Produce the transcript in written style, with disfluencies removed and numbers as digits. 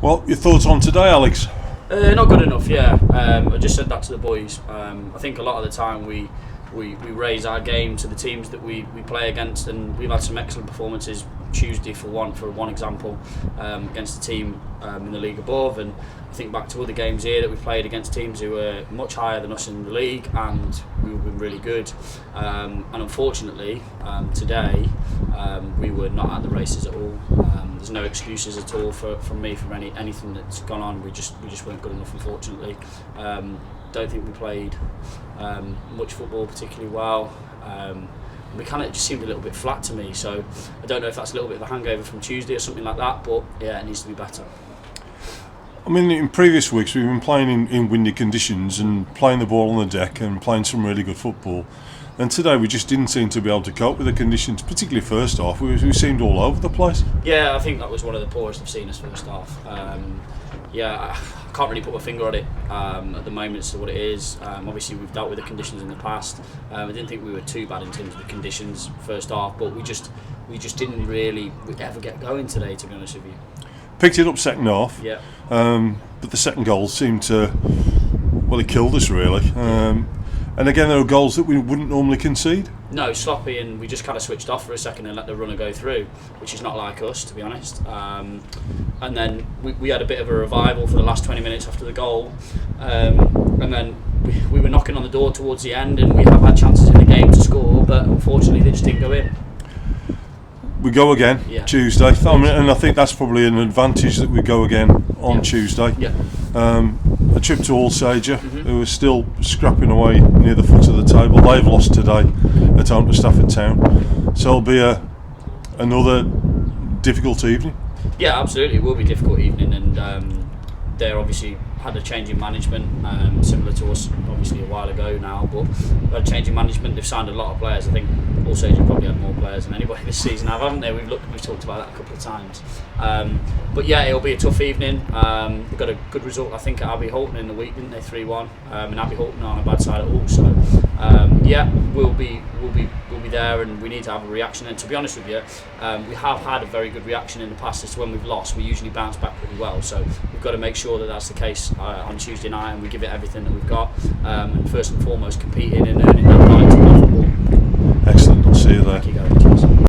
Well, your thoughts on today, Alex? Not good enough, yeah. I just said that to the boys. I think a lot of the time we raise our game to the teams that we play against, and we've had some excellent performances Tuesday for one example, against the team in the league above, and I think back to other games here that we played against teams who were much higher than us in the league, and we've been really good. And unfortunately, today we were not at the races at all. There's no excuses at all from me for anything that's gone on. We just weren't good enough, unfortunately. Don't think we played much football particularly well. We kind of just seemed a little bit flat to me, so I don't know if that's a little bit of a hangover from Tuesday or something like that, but yeah, it needs to be better. I mean, in previous weeks we've been playing in windy conditions and playing the ball on the deck and playing some really good football, and today we just didn't seem to be able to cope with the conditions, particularly first half. We seemed all over the place. Yeah, I think that was one of the poorest I've seen us first half. I can't really put my finger on it at the moment as to what it is. Obviously we've dealt with the conditions in the past. I didn't think we were too bad in terms of the conditions first half, but we just didn't really ever get going today, to be honest with you. Picked it up second half, yeah. But the second goal seemed to, well, it killed us really. And again, there are goals that we wouldn't normally concede. No, sloppy, and we just kind of switched off for a second and let the runner go through, which is not like us, to be honest. And then we had a bit of a revival for the last 20 minutes after the goal, and then we were knocking on the door towards the end, and we have had chances in the game to score, but unfortunately they just didn't go in. We go again Tuesday, and I think that's probably an advantage that we go again on Tuesday. Yeah. A trip to Alsager, who are still scrapping away near the foot of the table. They've lost today at home to Stafford Town, so it'll be another difficult evening. Yeah, absolutely, it will be a difficult evening, and they're obviously had a change in management, similar to us obviously a while ago now, but had a change in management. They've signed a lot of players. I think also they've probably had more players than anybody this season have, haven't they? We've talked about that a couple of times, but yeah, it'll be a tough evening. We've got a good result I think at Abbey Holton in the week, didn't they? 3-1, and Abbey Holton aren't a bad side at all, so yeah, we'll be there, and we need to have a reaction. And to be honest with you, we have had a very good reaction in the past as to when we've lost. We usually bounce back pretty well, so we've got to make sure that that's the case on Tuesday night, and we give it everything that we've got, and first and foremost competing and earning that right to play football. Excellent, I'll see you there. Thank you, guys.